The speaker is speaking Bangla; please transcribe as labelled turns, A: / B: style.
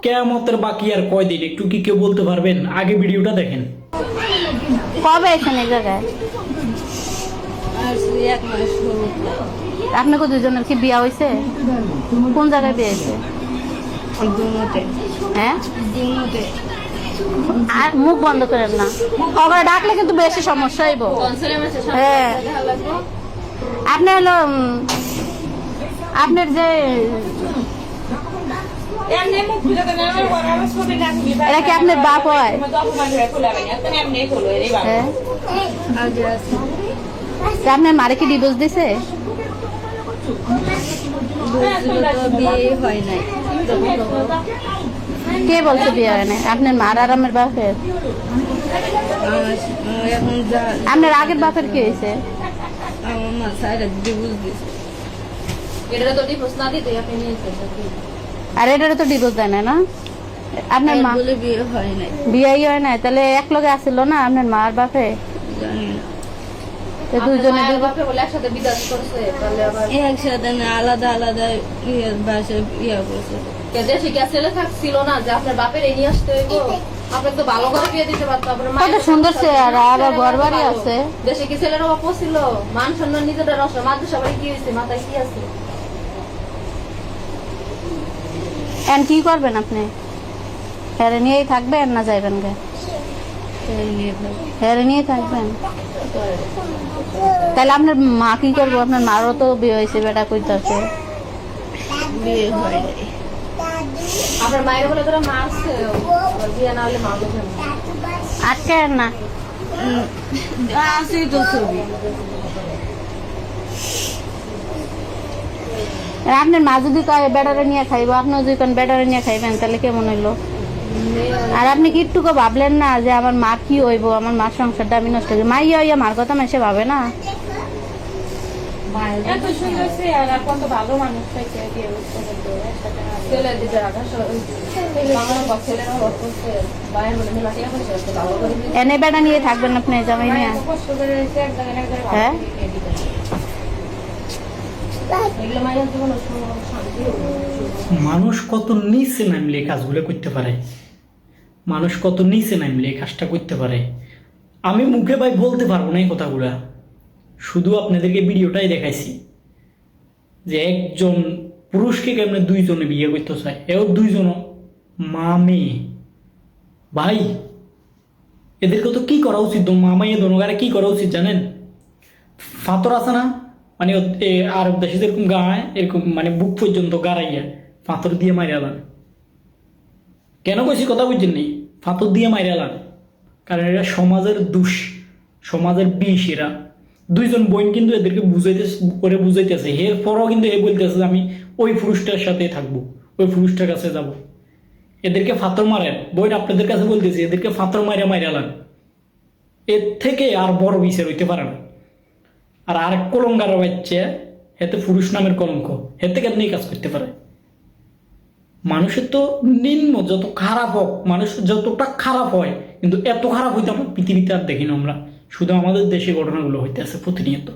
A: কেয়ামতের বাকি আর কয়দিন একটু কি কেউ বলতে পারবেন? আগে ভিডিওটা দেখেন।
B: কবে এখানে এই জায়গায় আপনাকে দুজনের কি বিয়া হয়েছে? কোন জায়গায় বিয়ে হয়েছে? হ্যাঁ, আর মুখ বন্ধ করেন না, ওরা ডাকলে কিন্তু বেশি সমস্যা হইব। হ্যাঁ, আপনি হলো আপনার যে এরা কি আপনার বাপ হয়? হ্যাঁ, আপনার মারে কি ডিভোর্স দিছে? কে বলছে বিয়ে হয় নাই? আপনার মার আর আমার বাপের? আপনার আগের বাপের কি হয়েছে? আর এটারে তো ডিভোর্স দেয় না, না? আপনার মা বিয়ে হয় নাই, তাহলে এক লগে আসছিল না আপনার মার বাপে? দুজনে
C: একসাথে আলাদা আলাদা ইয়া করছে।
D: দেশে কি ছেলে থাকছিল না যে আপনার বাপের এই নিয়ে আসতে হইব? আপনার তো ভালো করে বিয়ে দিতে পারতো।
B: কত সুন্দর চেহারা, আবার ঘর বাড়ি আছে।
D: দেশে কি ছেলের অভাব ছিল? মান সম্মান নিজেদের নষ্ট। মাদ্রাসা বাড়ি কি হয়েছে? মাথায় কি আছে?
B: এখন কি করবেন আপনি? হেরে নিয়েই থাকবেন না যাইবেন গে? হেরে নিয়ে থাকবেন। তাহলে আপনার মা কি করবো? আপনার মারও তো বিয়ে হয়েছে, বেটা কইতাছে
C: বিয়ে হয় নাই।
D: আপনার মায়ের বলে তোরা মারছে, বিয়ে না হলে মারলো কেন?
B: আটকে না
C: আছে তো ছবি।
B: আপনার মা যদি কয় বেটারে নিয়ে খাইবো, আপনিও যদি কোন বেটারে নিয়ে খাইবেন, তাহলে কেমন হইলো? আর আপনি কি একটুকু ভাবলেন না যে আমার মা কি হইব, আমার মার সংসারটা আমি নষ্ট করি? মা ইয়া মার কথা মেসে ভাবে না? এনে বেটা নিয়ে থাকবেন আপনি জামাই নিয়ে? হ্যাঁ,
A: মানুষ কত নিচে নামলে এই কাজগুলো করতে পারে, মানুষ কত নিচে নামলে এই কাজটা করতে পারে। আমি মুখে ভাই বলতে পারবো না এই কথাগুলা, শুধু আপনাদেরকে ভিডিওটাই দেখাইছি যে একজন পুরুষকে কেমনে দুইজনে বিয়ে করতে চায়, এও দুইজন মা মেয়ে ভাই। এদেরকে তো কি করা উচিত? মা মেয়ে দোনোগারে কি করা উচিত জানেন? ফাতর আছে না, মানে আরব দেশে যেরকম গায় এরকম, মানে বুক পর্যন্ত গাড়াইয়া ফাতর দিয়ে মাইরালাম। কেন কইছি কথা বুঝছেন নি? ফাতর দিয়ে মাইরালাম কারণ এরা সমাজের দুষ, সমাজের বিষ। এরা দুইজন বোন কিন্তু এদেরকে বুঝাইতেছে, এর পরও কিন্তু এ বলতেছে আমি ওই পুরুষটার সাথে থাকবো, ওই পুরুষটার কাছে যাব। এদেরকে ফাতর মারেন বোন, আপনাদের কাছে বলতেছি এদেরকে ফাতর মাইরালাম। এর থেকে আর বড় বিচার হইতে পারে না। আর আরেক কলঙ্কার বাচ্চা, এতে পুরুষ নামের কলঙ্ক, এতে কেন এই কাজ করতে পারে? মানুষের তো নিম্ন যত খারাপ হোক, মানুষ যতটা খারাপ হয়, কিন্তু এত খারাপ হইতে আমরা পৃথিবীতে আর দেখি না। আমরা শুধু আমাদের দেশে ঘটনাগুলো হইতে আছে প্রতিনিয়ত।